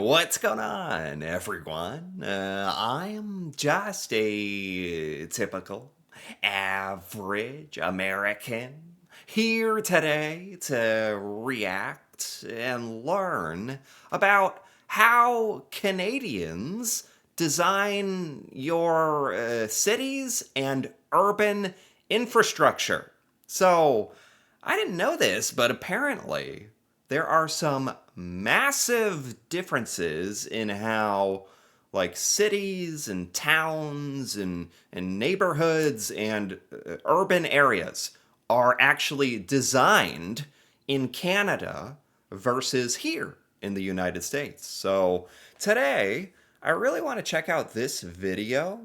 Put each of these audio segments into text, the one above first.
What's going on, everyone? I am just a typical, average American here today to react and learn about how Canadians design your cities and urban infrastructure. So, I didn't know this, but apparently there are some massive differences in how like cities and towns and neighborhoods and urban areas are actually designed in Canada versus here in the United States. So today, I really want to check out this video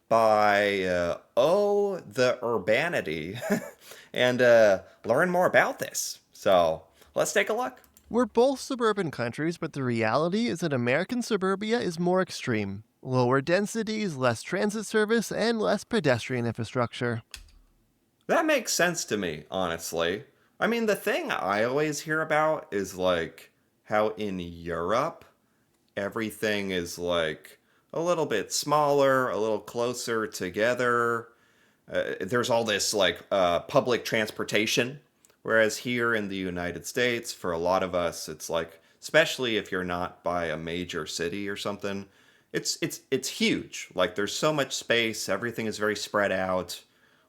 by the Urbanity and learn more about this. So let's take a look. We're both suburban countries, but the reality is that American suburbia is more extreme. Lower densities, less transit service, and less pedestrian infrastructure. That makes sense to me, honestly. I mean, the thing I always hear about is like how in Europe, everything is like a little bit smaller, a little closer together. There's all this like public transportation, whereas here in the United States, for a lot of us, it's like, especially if you're not by a major city or something, it's huge. Like there's so much space, everything is very spread out.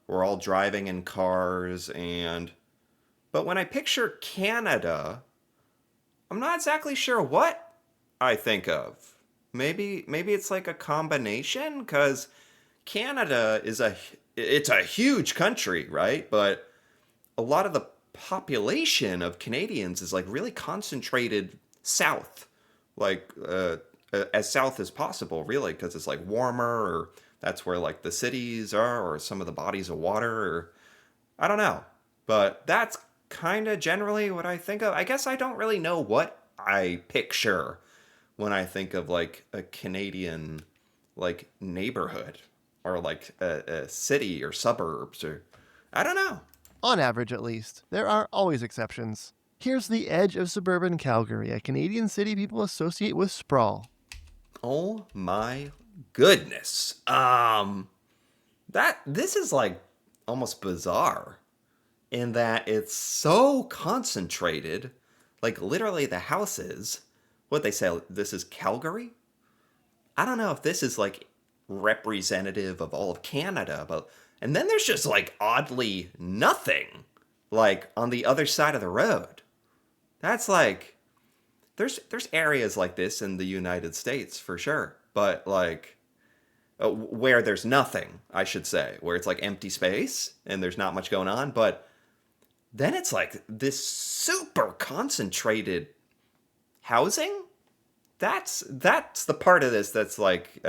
We're all driving in cars, and but when I picture Canada, I'm not exactly sure what I think of. Maybe it's like a combination because Canada is it's a huge country, right? But a lot of the population of Canadians is like really concentrated south, like as south as possible, really, because it's like warmer, or that's where like the cities are, or some of the bodies of water, or I don't know. But that's kind of generally what I think of. I guess I don't really know what I picture when I think of like a Canadian like neighborhood or like a city or suburbs, or I don't know. On average, at least. There are always exceptions. Here's the edge of suburban Calgary, a Canadian city people associate with sprawl. Oh my goodness. That this is like almost bizarre in that it's so concentrated, like literally the houses, what they say, this is Calgary? I don't know if this is like representative of all of Canada, but and then there's just like oddly nothing like on the other side of the road. That's like there's areas like this in the United States for sure, but like where there's nothing, I should say, where it's like empty space and there's not much going on, but then it's like this super concentrated housing. That's the part of this that's like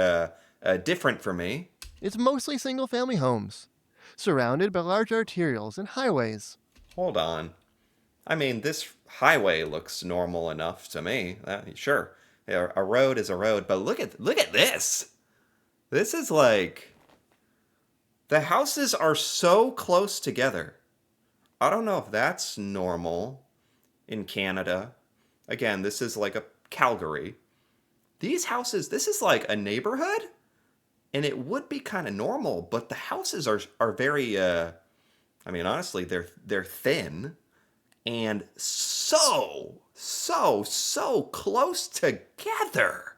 different for me. It's mostly single family homes, surrounded by large arterials and highways. Hold on. I mean, this highway looks normal enough to me. Sure, yeah, a road is a road, but look at this. This is like the houses are so close together. I don't know if that's normal in Canada. Again, this is like a Calgary. These houses, this is like a neighborhood, and it would be kind of normal, but the houses are very I mean, honestly, they're thin and so close together.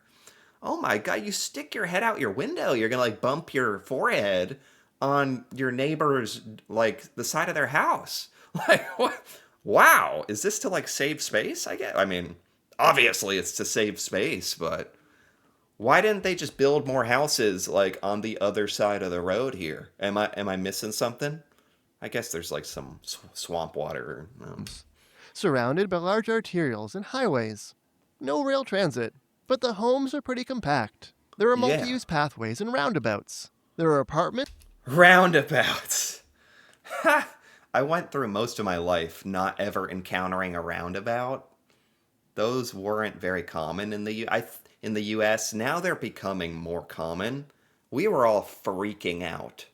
Oh my god, you stick your head out your window, you're gonna like bump your forehead on your neighbor's like the side of their house. Like what? Wow, is this to like save space? I mean, obviously it's to save space, but why didn't they just build more houses like on the other side of the road here? Am I missing something? I guess there's like some swamp water. Surrounded by large arterials and highways. No rail transit, but the homes are pretty compact. There are multi Yeah, use pathways and roundabouts. There are apartments. roundabouts. Ha! I went through most of my life not ever encountering a roundabout. Those weren't very common in in the U.S. Now they're becoming more common. We were all freaking out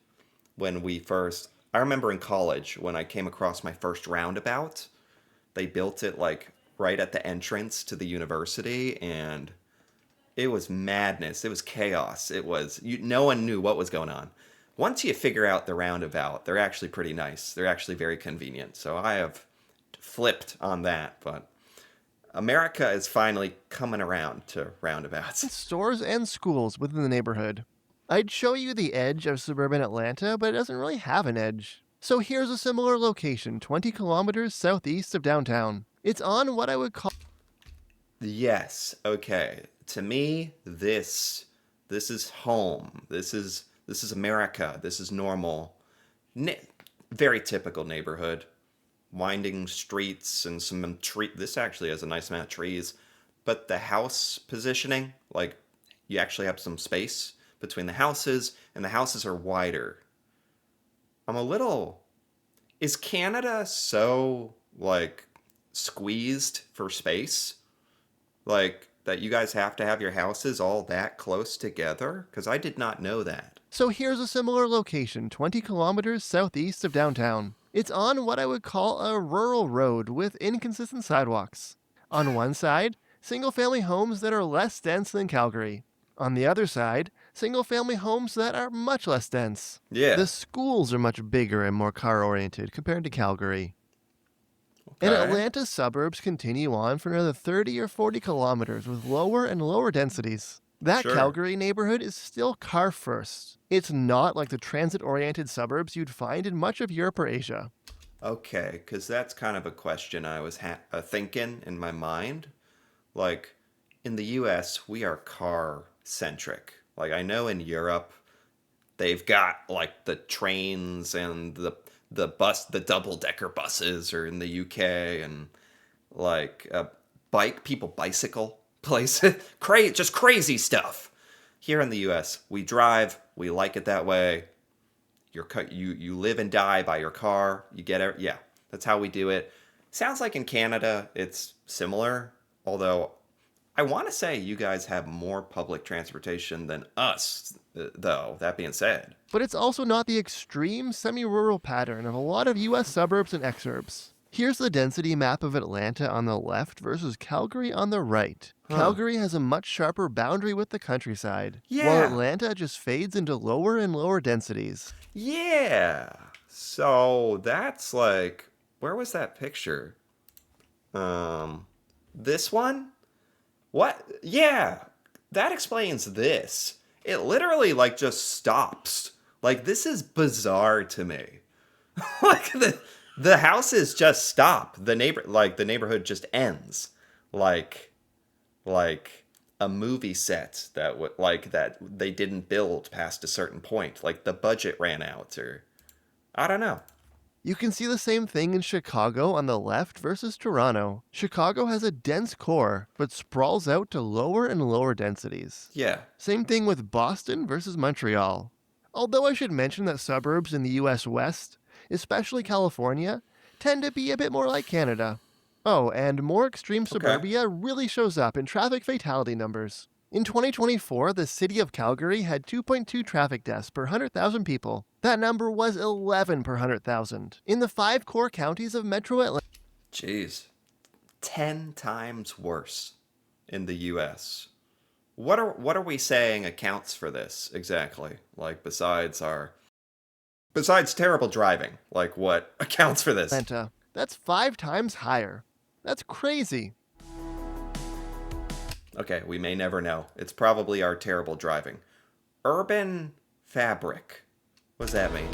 when we first. I remember in college when I came across my first roundabout. They built it like right at the entrance to the university, and It was madness. It was chaos. No one knew what was going on. Once you figure out the roundabout, they're actually pretty nice. They're actually very convenient. So I have flipped on that, but America is finally coming around to roundabouts. Stores and schools within the neighborhood. I'd show you the edge of suburban Atlanta, but it doesn't really have an edge. So here's a similar location 20 kilometers southeast of downtown. It's on what I would call Yes. Okay. To me, this is home. This is America. This is normal. Ne- Very typical neighborhood. Winding streets and some tree. This actually has a nice amount of trees, but the house positioning, like you actually have some space between the houses, and the houses are wider. I'm a little. Is Canada so like squeezed for space? Like that you guys have to have your houses all that close together? Because I did not know that. So here's a similar location 20 kilometers southeast of downtown. It's on what I would call a rural road with inconsistent sidewalks. On one side, single family homes that are less dense than Calgary. On the other side, single family homes that are much less dense. Yeah. The schools are much bigger and more car oriented compared to Calgary. And Okay. Atlanta's suburbs continue on for another 30 or 40 kilometers with lower and lower densities. That Sure. Calgary neighborhood is still car first. It's not like the transit oriented suburbs you'd find in much of Europe or Asia. Okay, because that's kind of a question I was thinking in my mind. Like, in the US, we are car centric. Like, I know in Europe, they've got like the trains and the double decker buses are in the UK, and like people bicycle places, just crazy stuff. Here in the US, we drive, we like it that way. You live and die by your car. You get it. Yeah, that's how we do it. Sounds like in Canada it's similar, although I want to say you guys have more public transportation than us, though. That being said, But it's also not the extreme semi rural pattern of a lot of US suburbs and exurbs. Here's the density map of Atlanta on the left versus Calgary on the right. huh? Calgary has a much sharper boundary with the countryside, while Yeah, Atlanta just fades into lower and lower densities. yeah. So that's like, where was that picture? Um, this one? What? Yeah, that explains this. It literally like just stops. Like this is bizarre to me. Like the houses just stop. The neighborhood just ends. Like like a movie set that would like that they didn't build past a certain point. Like the budget ran out or I don't know. You can see the same thing in Chicago on the left versus Toronto. Chicago has a dense core, but sprawls out to lower and lower densities. Yeah. Same thing with Boston versus Montreal. Although I should mention that suburbs in the US West, especially California, tend to be a bit more like Canada. Oh, and more extreme Okay. suburbia really shows up in traffic fatality numbers. In 2024, the city of Calgary had 2.2 traffic deaths per 100,000 people. That number was 11 per 100,000. In the 5 core counties of Metro Atlanta, Jeez. 10 times worse in the US. What are we saying accounts for this exactly? Like besides terrible driving, like what accounts for this? that's 5 times higher. That's crazy. Okay, we may never know. It's probably our terrible driving. Urban fabric. What does that mean?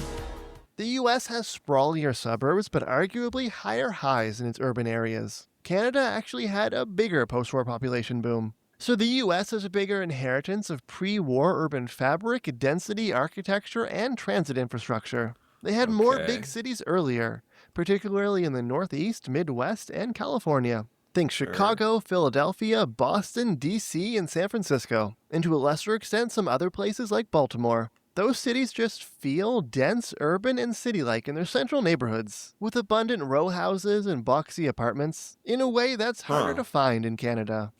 The US has sprawlier suburbs, but arguably higher highs in its urban areas. Canada actually had a bigger post war population boom. So the US has a bigger inheritance of pre war urban fabric, density, architecture, and transit infrastructure. They had more big Okay, cities earlier, particularly in the Northeast, Midwest, and California. Think sure. Chicago, Philadelphia, Boston, DC, and San Francisco, and to a lesser extent some other places like Baltimore. Those cities just feel dense, urban, and city like in their central neighborhoods, with abundant row houses and boxy apartments, in a way that's harder Huh. to find in Canada.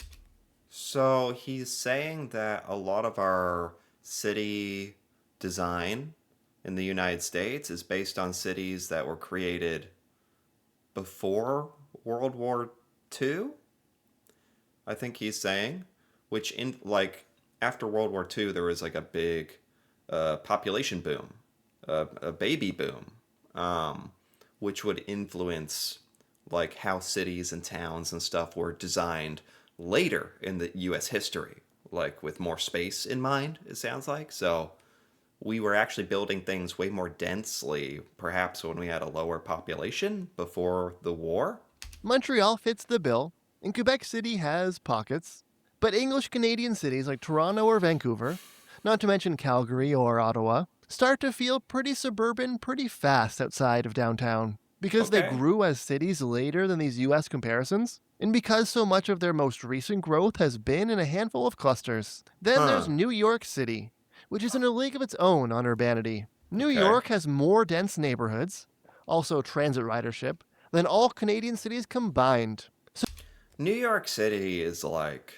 So he's saying that a lot of our city design in the United States is based on cities that were created before World War II, I think he's saying. which in like after World War II, there was like a big population boom, a baby boom, um, which would influence like how cities and towns and stuff were designed later in the U.S. history, like with more space in mind. It sounds like so. We were actually building things way more densely, perhaps when we had a lower population before the war. Montreal fits the bill, and Quebec City has pockets. But English Canadian cities like Toronto or Vancouver, not to mention Calgary or Ottawa, start to feel pretty suburban pretty fast outside of downtown. Because they Okay. grew as cities later than these US comparisons, and because so much of their most recent growth has been in a handful of clusters. Then there's Huh. New York City, which is in a league of its own on urbanity. New Okay. York has more dense neighborhoods, also transit ridership, than all Canadian cities combined. New York City is like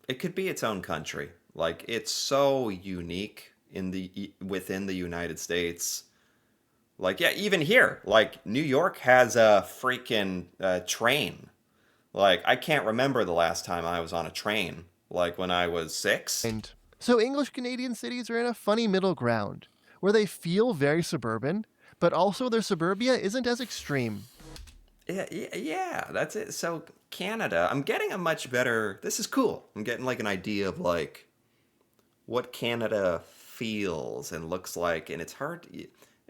it could be its own country. Like it's so unique in the within the United States. Like yeah, even here, like New York has a freaking train. Like I can't remember the last time I was on a train. Like when I was 6. So English Canadian cities are in a funny middle ground, where they feel very suburban, but also their suburbia isn't as extreme. Yeah, yeah, that's it. So Canada, I'm getting a much better. This is cool. I'm getting like an idea of like what Canada feels and looks like, and it's hard.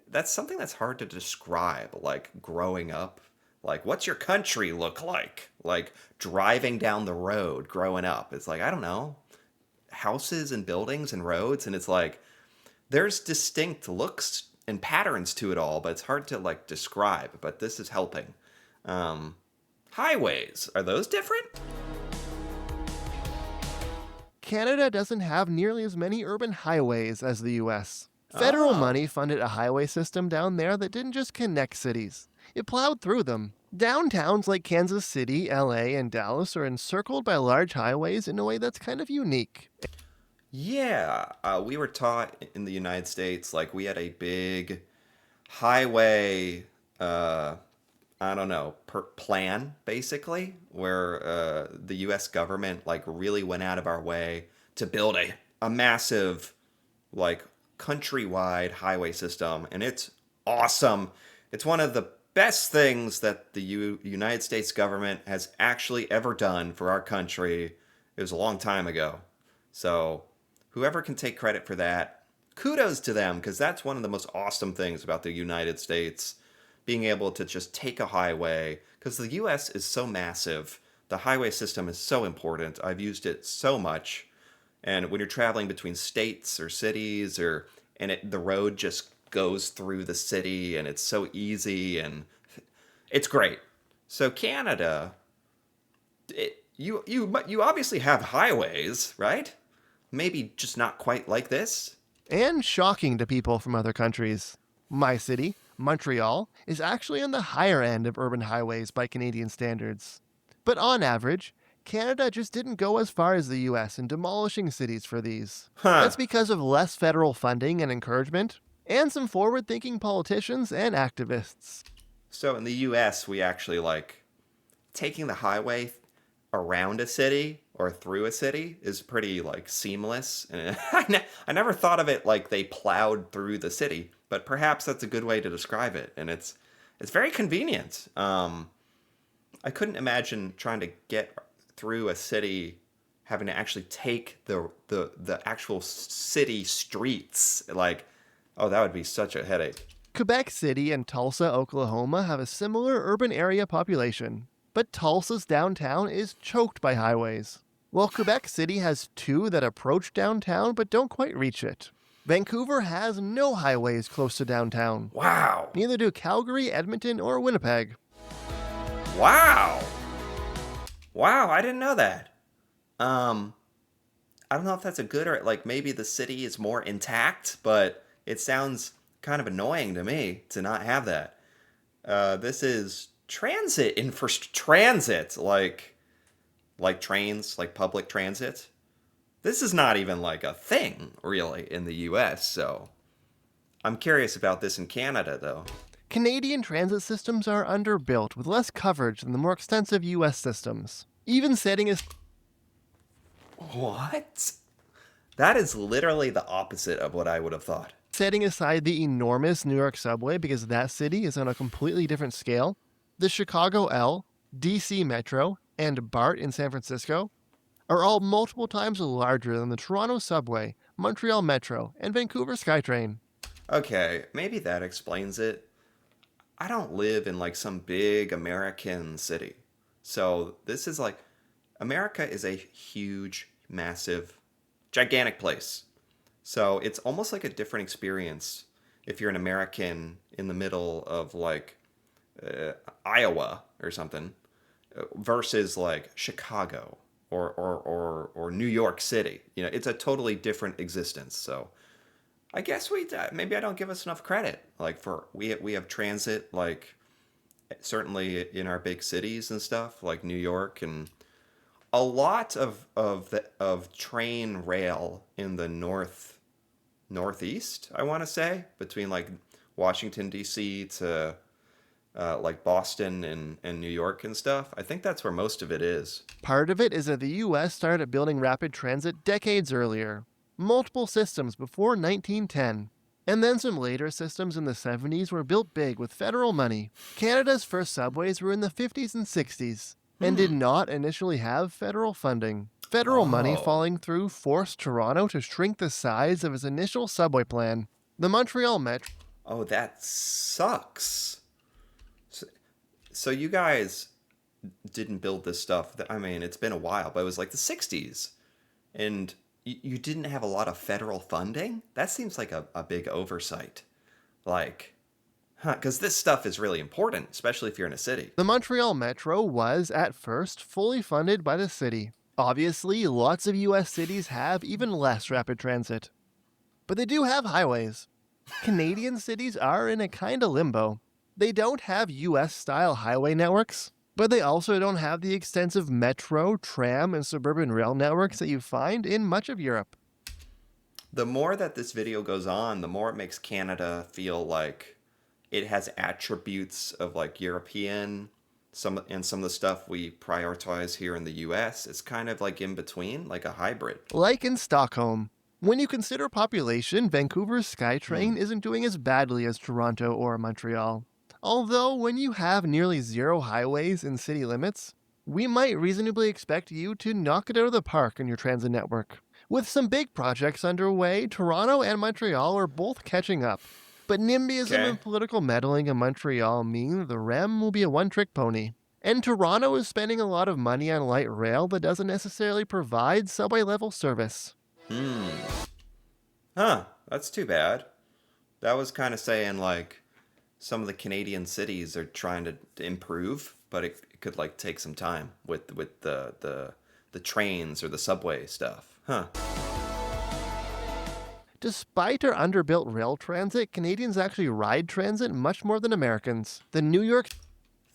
That's something that's hard to describe. Like growing up, like what's your country look like? Like driving down the road, growing up. It's like I don't know, houses and buildings and roads, and it's like there's distinct looks and patterns to it all, but it's hard to like describe. But this is helping. Um, Highways, are those different? Canada doesn't have nearly as many urban highways as the US. Federal Oh, money funded a highway system down there that didn't just connect cities, it plowed through them. Downtowns like Kansas City, LA, and Dallas are encircled by large highways in a way that's kind of unique. yeah. We were taught in the United States, like we had a big highway, I don't know, plan basically, where the U.S. government like really went out of our way to build a massive like countrywide highway system, and it's awesome. It's one of the best things that the United States government has actually ever done for our country. It was a long time ago. So, whoever can take credit for that, kudos to them because that's one of the most awesome things about the United States being able to just take a highway because the US is so massive. The highway system is so important. I've used it so much. And when you're traveling between states or cities or the road just goes through the city and it's so easy and it's great. So Canada, you obviously have highways, right? Maybe just not quite like this. And shocking to people from other countries. My city, Montreal, is actually on the higher end of urban highways by Canadian standards. But on average, Canada just didn't go as far as the US in demolishing cities for these. Huh. That's because of less federal funding and encouragement, and some forward thinking politicians and activists. So in the US, we actually like taking the highway around a city or through a city is pretty like seamless. And I never thought of it like they plowed through the city, but perhaps that's a good way to describe it. And it's very convenient. I couldn't imagine trying to get through a city having to actually take the actual city streets. Like, oh, that would be such a headache. Quebec City and Tulsa, Oklahoma have a similar urban area population, but Tulsa's downtown is choked by highways, while Quebec City has two that approach downtown but don't quite reach it. Vancouver has no highways close to downtown. Wow. Neither do Calgary, Edmonton, or Winnipeg. Wow. Wow, I didn't know that. Um, I don't know if that's a good or like maybe the city is more intact, but it sounds kind of annoying to me to not have that. This is transit transit, like trains, like public transit. This is not even like a thing really in the U.S. So I'm curious about this in Canada, though. Canadian transit systems are underbuilt with less coverage than the more extensive US systems, even setting a What? That is literally the opposite of what I would have thought. Setting aside the enormous New York subway because that city is on a completely different scale, the Chicago L, DC Metro, and BART in San Francisco are all multiple times larger than the Toronto subway, Montreal Metro, and Vancouver SkyTrain. Okay, maybe that explains it. I don't live in like some big American city. So this is like America is a huge, massive, gigantic place. So it's almost like a different experience if you're an American in the middle of like Iowa or something versus like Chicago or New York City. You know, it's a totally different existence. So I guess maybe I don't give us enough credit. Like for we have transit like certainly in our big cities and stuff like New York and a lot of train rail in the northeast. I want to say between like Washington D.C. to like Boston and New York and stuff. I think that's where most of it is. Part of it is that the US started building rapid transit decades earlier, multiple systems before 1910. And then some later systems in the 70s were built big with federal money. Canada's first subways were in the 50s and 60s and did not initially have federal funding. Federal money Oh, falling through forced Toronto to shrink the size of its initial subway plan. The Montreal Metro oh, that sucks. So, so you guys didn't build this stuff. I mean, it's been a while, but it was like the '60s, and you didn't have a lot of federal funding. That seems like a big oversight. Like, huh? Because this stuff is really important, especially if you're in a city. The Montreal Metro was, at first, fully funded by the city. Obviously, lots of US cities have even less rapid transit. But they do have highways. Canadian cities are in a kind of limbo. They don't have US style highway networks, but they also don't have the extensive metro, tram, and suburban rail networks that you find in much of Europe. The more that this video goes on, the more it makes Canada feel like it has attributes of like European, some of the stuff we prioritize here in the US. It's kind of like in between, like a hybrid. Like in Stockholm. When you consider population, Vancouver's Hmm. SkyTrain isn't doing as badly as Toronto or Montreal. Although, when you have nearly zero highways in city limits, we might reasonably expect you to knock it out of the park in your transit network. With some big projects underway, Toronto and Montreal are both catching up. But NIMBYism Okay. and political meddling in Montreal mean the REM will be a one trick pony. And Toronto is spending a lot of money on light rail that doesn't necessarily provide subway level service. Hmm. Huh. That's too bad. That was kind of saying like some of the Canadian cities are trying to improve, but it could like take some time with the trains or the subway stuff. Huh. Despite our underbuilt rail transit, Canadians actually ride transit much more than Americans. The New York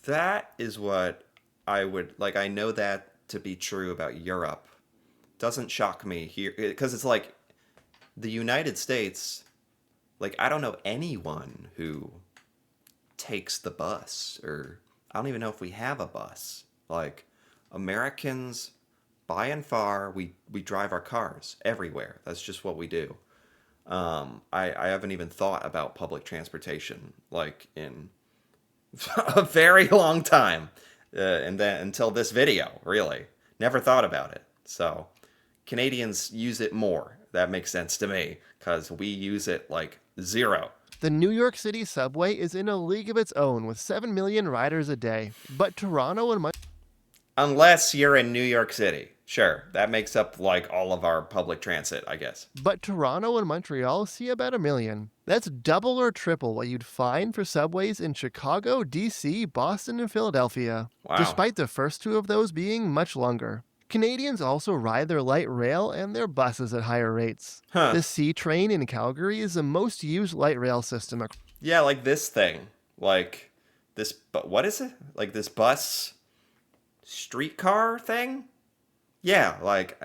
That is what I would like. I know that to be true about Europe. Doesn't shock me here because it's like the United States. Like I don't know anyone who takes the bus, or I don't even know if we have a bus. Like Americans, by and far, we drive our cars everywhere. That's just what we do. I haven't even thought about public transportation like in a very long time, and then until this video, really, never thought about it. So Canadians use it more. That makes sense to me because we use it like zero. the New York City subway is in a league of its own with 7 million riders a day. But Toronto and Unless you're in New York City. Sure, that makes up like all of our public transit, I guess. Montreal see about a million. That's double or triple what you'd find for subways in Chicago, DC, Boston, and Philadelphia, Wow. despite the first two of those being much longer. Canadians also ride their light rail and their buses at higher rates. Huh. The C train in Calgary is the most used light rail system. Yeah, like this thing. Like this, but what is it? Like this bus streetcar thing? Yeah, like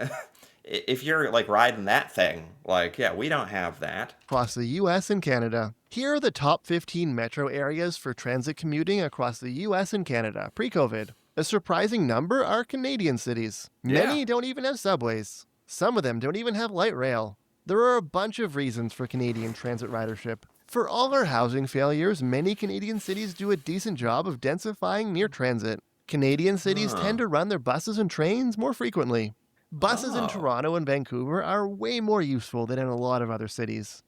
if you're like riding that thing, like, yeah, we don't have that. Across the US and Canada. Here are the top 15 metro areas for transit commuting across the US and Canada pre COVID. A surprising number are Canadian cities. Yeah. Many don't even have subways. Some of them don't even have light rail. There are a bunch of reasons for Canadian transit ridership. For all our housing failures, many Canadian cities do a decent job of densifying near transit. Canadian cities tend Huh. to run their buses and trains more frequently. Buses in Oh. Toronto and Vancouver are way more useful than in a lot of other cities.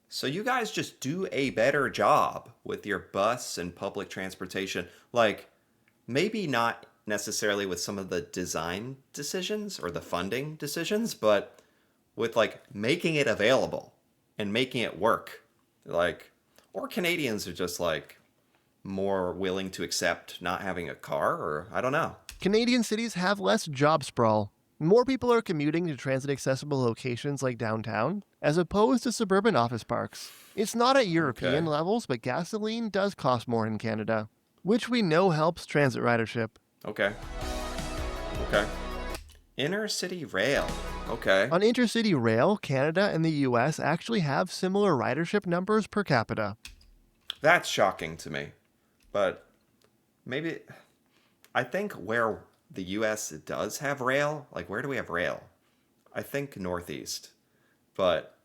So you guys just do a better job with your bus and public transportation. Like, maybe not necessarily with some of the design decisions or the funding decisions, but with like making it available and making it work. Like, or Canadians are just like more willing to accept not having a car, or I don't know. Canadian cities have less job sprawl. More people are commuting to transit accessible locations like downtown, as opposed to suburban office parks. It's not at European Okay. levels, but gasoline does cost more in Canada, which we know helps transit ridership. Okay. Okay. Inner city rail. Okay. On intercity rail, Canada and the US actually have similar ridership numbers per capita. That's shocking to me. But maybe I think where the US does have rail, like where do we have rail? I think Northeast. But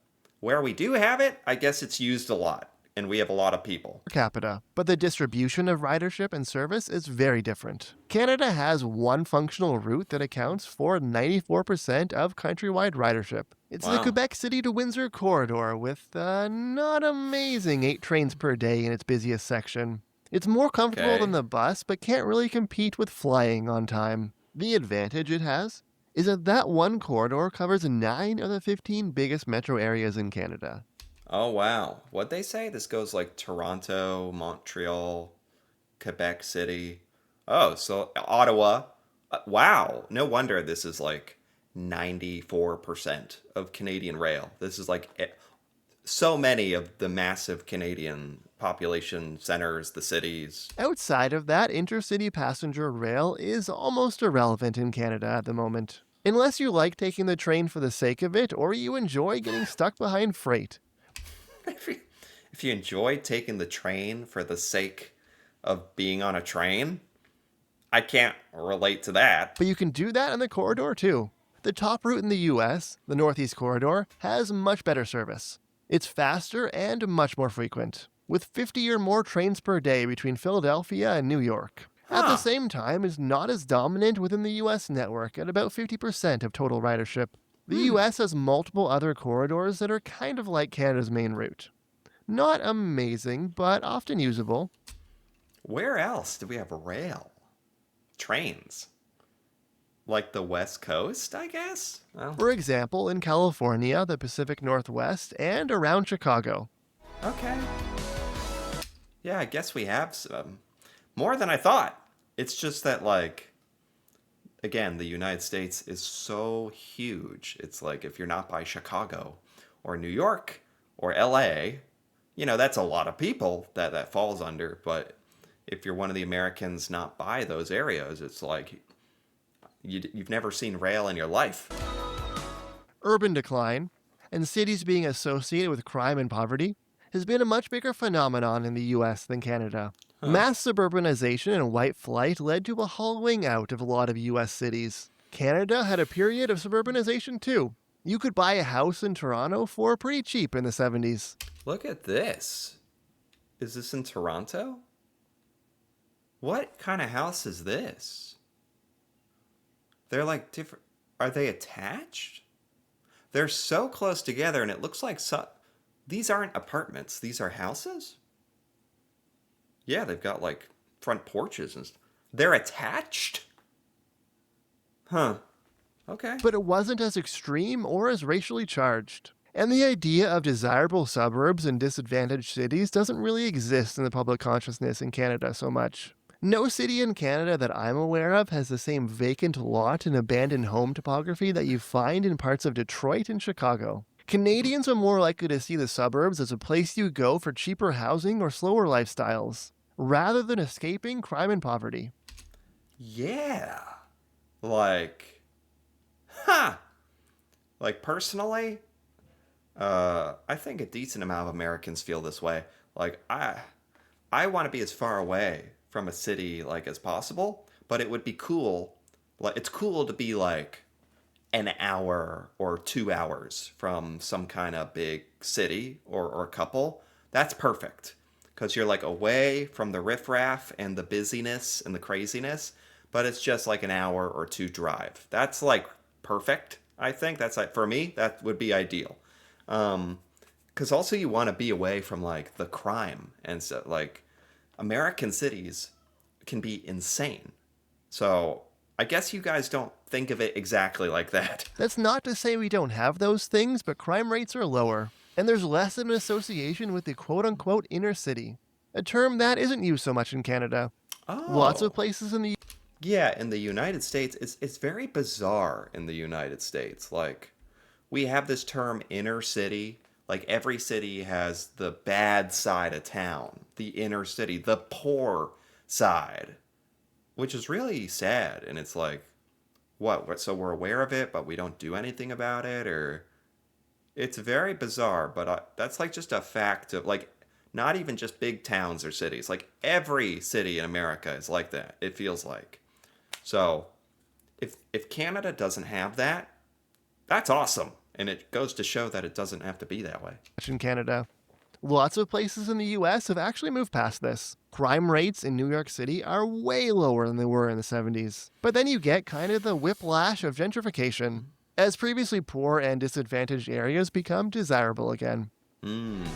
where we do have it, I guess it's used a lot and we have a lot of people. Per capita, but the distribution of ridership and service is very different. Canada has one functional route that accounts for 94% of countrywide ridership. It's the Wow. Quebec City to Windsor corridor with not amazing 8 trains per day in its busiest section. It's more comfortable than Okay. the bus, but can't really compete with flying on time. The advantage it has is that one corridor covers 9 of the 15 biggest metro areas in Canada. Oh wow. What'd they say? This goes like Toronto, Montreal, Quebec City. Oh, so Ottawa. Wow. No wonder this is like 94% of Canadian rail. This is like so many of the massive Canadian population centers, the cities. Outside of that, intercity passenger rail is almost irrelevant in Canada at the moment. Unless you like taking the train for the sake of it, or you enjoy getting stuck behind freight. If you, if you enjoy taking the train for the sake of being on a train, I can't relate to that. But you can do that on the corridor too. The top route in the US, the Northeast Corridor, has much better service. It's faster and much more frequent, with 50 or more trains per day between Philadelphia and New York. At the Huh. same time, is not as dominant within the US network at about 50% of total ridership. The Hmm. US has multiple other corridors that are kind of like Canada's main route. Not amazing, but often usable. Where else do we have rail? Trains. Like the West Coast, I guess? Well, For example, in California, the Pacific Northwest, and around Chicago. okay. Yeah, I guess we have some. More than I thought. It's just that, like, again, the United States is so huge. It's like if you're not by Chicago or New York or LA, that's a lot of people that falls under. But if you're one of the Americans not by those areas, it's like you've never seen rail in your life. Urban decline, and cities being associated with crime and poverty, has been a much bigger phenomenon in the US than Canada. Huh. Mass suburbanization and white flight led to a hollowing out of a lot of US cities. Canada had a period of suburbanization too. You could buy a house in Toronto for pretty cheap in the 70s. Look at this. Is this in Toronto? What kind of house is this? They're like different. Are they attached? They're so close together, and it looks like these aren't apartments. These are houses. Yeah, they've got like front porches and they're attached. Huh. Okay. But it wasn't as extreme or as racially charged. And the idea of desirable suburbs and disadvantaged cities doesn't really exist in the public consciousness in Canada so much. No city in Canada that I'm aware of has the same vacant lot and abandoned home topography that you find in parts of Detroit and Chicago. Canadians are more likely to see the suburbs as a place you go for cheaper housing or slower lifestyles, rather than escaping crime and poverty. Yeah. Like, huh. Like personally, I think a decent amount of Americans feel this way. Like I want to be as far away from a city like as possible, but it would be cool. Like it's cool to be like an hour or 2 hours from some kind of big city or couple, that's perfect. Because you're like away from the riffraff and the busyness and the craziness, but it's just like an hour or two drive. That's like perfect, I think. That's like, for me, that would be ideal. Because also you want to be away from like the crime and so like American cities can be insane. So I guess you guys don't think of it exactly like that. That's not to say we don't have those things, but crime rates are lower, and there's less of an association with the quote unquote inner city, a term that isn't used so much in Canada. Lots of Oh, places in the yeah. In the United States, it's very bizarre. In the United States, like we have this term inner city. Like every city has the bad side of town, the inner city, the poor side, which is really sad. And it's like, what? So we're aware of it, but we don't do anything about it, or it's very bizarre. But that's like just a fact of like not even just big towns or cities. Like every city in America is like that. It feels like. So if Canada doesn't have that, that's awesome, and it goes to show that it doesn't have to be that way. in Canada. Lots of places in the US have actually moved past this. Crime rates in New York City are way lower than they were in the 70s. But then you get kind of the whiplash of gentrification, as previously poor and disadvantaged areas become desirable again. Mm.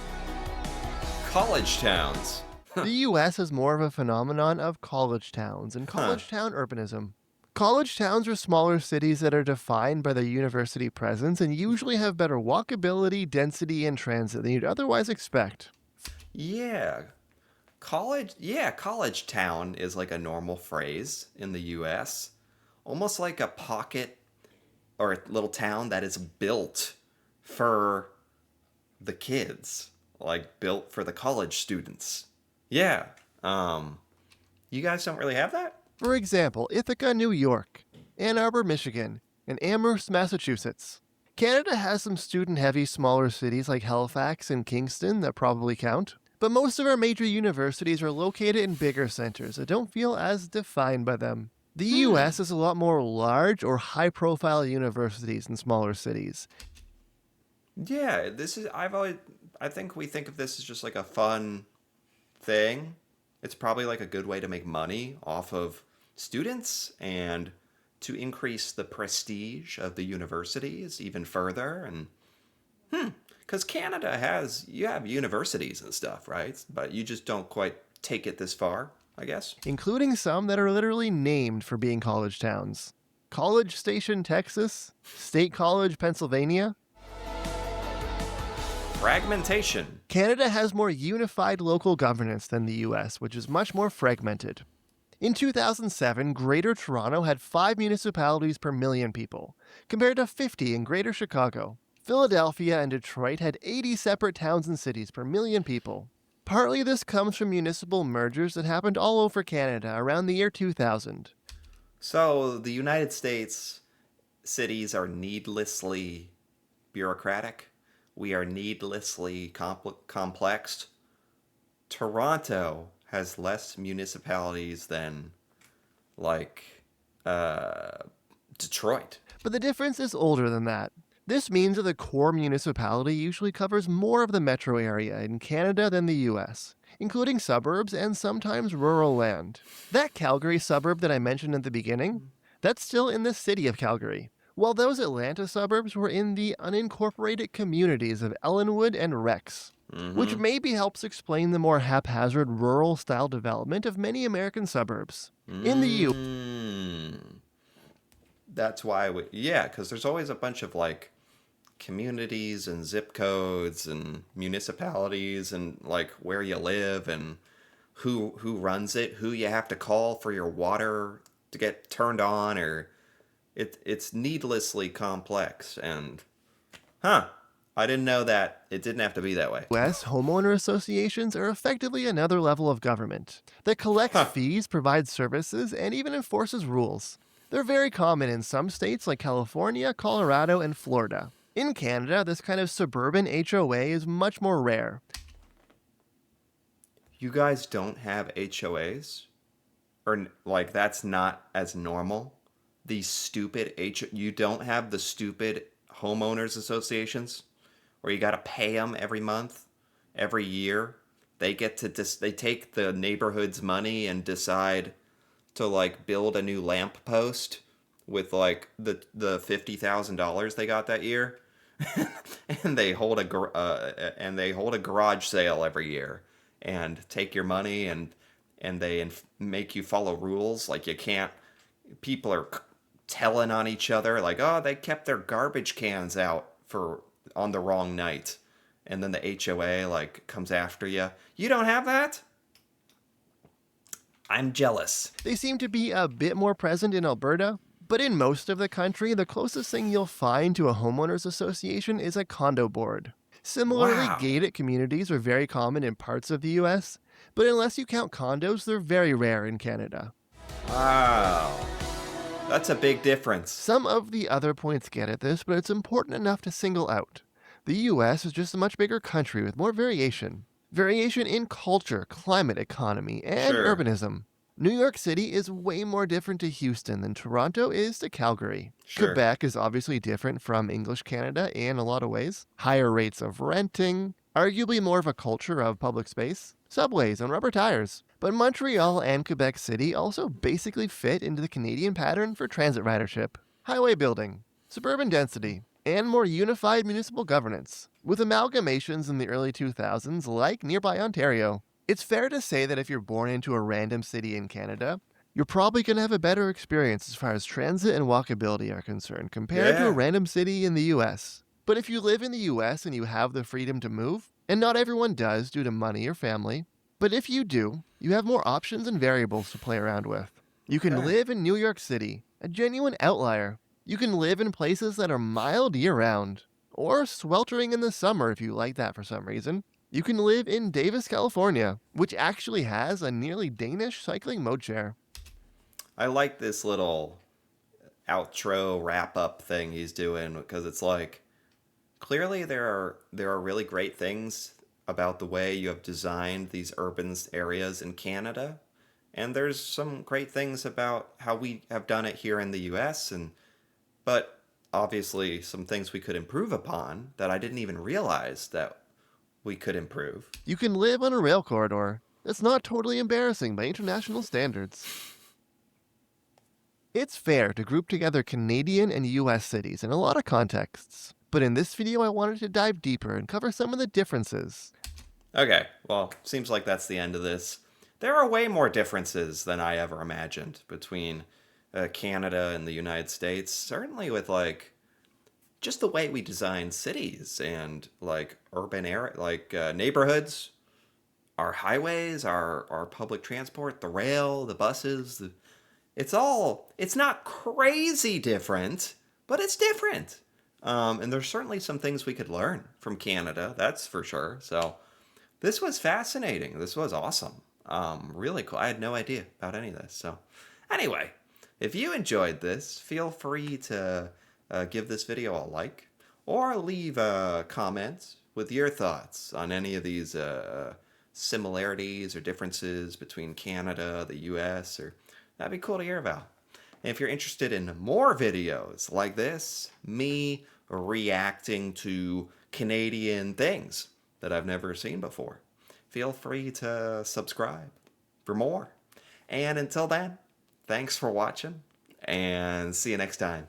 College towns. The US has more of a phenomenon of college towns and Huh. college town urbanism. College towns are smaller cities that are defined by their university presence and usually have better walkability, density, and transit than you'd otherwise expect. Yeah. College, yeah, college town is like a normal phrase in the US. Almost like a pocket or a little town that is built for the kids, like built for the college students. Yeah. Um, you guys don't really have that? For example, Ithaca, New York, Ann Arbor, Michigan, and Amherst, Massachusetts. Canada has some student heavy smaller cities like Halifax and Kingston that probably count, but most of our major universities are located in bigger centers that don't feel as defined by them. The US Hmm. has a lot more large or high profile universities in smaller cities. Yeah, this is I've always I think we think of this as just like a fun thing. It's probably like a good way to make money off of students and to increase the prestige of the universities even further. And because Canada has, you have universities and stuff, right? But you just don't quite take it this far, I guess. Including some that are literally named for being college towns. College Station, Texas, State College, Pennsylvania. Fragmentation. Canada has more unified local governance than the US, which is much more fragmented. In 2007, Greater Toronto had 5 municipalities per million people, compared to 50 in Greater Chicago. Philadelphia and Detroit had 80 separate towns and cities per million people. Partly this comes from municipal mergers that happened all over Canada around the year 2000. So the United States cities are needlessly bureaucratic. We are needlessly complex. Toronto has less municipalities than like uh, Detroit. But the difference is older than that. This means that the core municipality usually covers more of the metro area in Canada than the US, including suburbs and sometimes rural land. That Calgary suburb that I mentioned at the beginning, that's still in the city of Calgary, while those Atlanta suburbs were in the unincorporated communities of Ellenwood and Rex, which Mm-hmm. maybe helps explain the more haphazard rural style development of many American suburbs. In the U. Mm. That's why yeah, because there's always a bunch of like communities and zip codes and municipalities and like where you live and who runs it, who you have to call for your water to get turned on, or it's needlessly complex. And huh, I didn't know that it didn't have to be that way. US, homeowner associations are effectively another level of government that collects Huh. fees, provides services, and even enforces rules. They're very common in some states like California, Colorado, and Florida. In Canada, this kind of suburban HOA is much more rare. You guys don't have HOAs? Or like that's not as normal these stupid you don't have the stupid homeowners associations where you got to pay them every month, every year. They get to they take the neighborhood's money and decide to like build a new lamp post with like the $50,000 they got that year, and they hold a garage sale every year and take your money, and they make you follow rules like you can't. People are telling on each other like, oh, they kept their garbage cans out for on the wrong night, and then the HOA like comes after you. You don't have that? I'm jealous. They seem to be a bit more present in Alberta, but in most of the country, the closest thing you'll find to a homeowners association is a condo board. Similarly, Wow. gated communities are very common in parts of the US, but unless you count condos, they're very rare in Canada. Wow. That's a big difference. Some of the other points get at this, but it's important enough to single out. The US is just a much bigger country with more variation. Variation in culture, climate, economy, and Sure. urbanism. New York City is way more different to Houston than Toronto is to Calgary. Sure. Quebec is obviously different from English Canada in a lot of ways. Higher rates of renting, arguably more of a culture of public space, subways, and rubber tires. But Montreal and Quebec City also basically fit into the Canadian pattern for transit ridership, highway building, suburban density, and more unified municipal governance, with amalgamations in the early 2000s like nearby Ontario. It's fair to say that if you're born into a random city in Canada, you're probably going to have a better experience as far as transit and walkability are concerned compared to a Yeah. random city in the US. But if you live in the US and you have the freedom to move, and not everyone does due to money or family, but if you do, you have more options and variables to play around with. You can Okay. live in New York City, a genuine outlier. You can live in places that are mild year round, or sweltering in the summer if you like that for some reason. You can live in Davis, California, which actually has a nearly Danish cycling mode share. I like this little outro wrap up thing he's doing because it's like clearly there are really great things about the way you have designed these urban areas in Canada, and there's some great things about how we have done it here in the US, and but obviously some things we could improve upon that I didn't even realize that we could improve. You can live on a rail corridor. That's not totally embarrassing by international standards. It's fair to group together Canadian and US cities in a lot of contexts, but in this video I wanted to dive deeper and cover some of the differences. Okay, well, seems like that's the end of this. There are way more differences than I ever imagined between Canada and the United States. Certainly with like just the way we design cities and like urban area, like neighborhoods, our highways, our public transport, the rail, the buses. It's not crazy different, but it's different. And there's certainly some things we could learn from Canada. That's for sure. So this was fascinating. This was awesome. Really cool. I had no idea about any of this. So, anyway, if you enjoyed this, feel free to give this video a like or leave a comment with your thoughts on any of these similarities or differences between Canada, the US, or that'd be cool to hear about. And if you're interested in more videos like this, me reacting to Canadian things that I've never seen before, feel free to subscribe for more. And until then, thanks for watching and see you next time.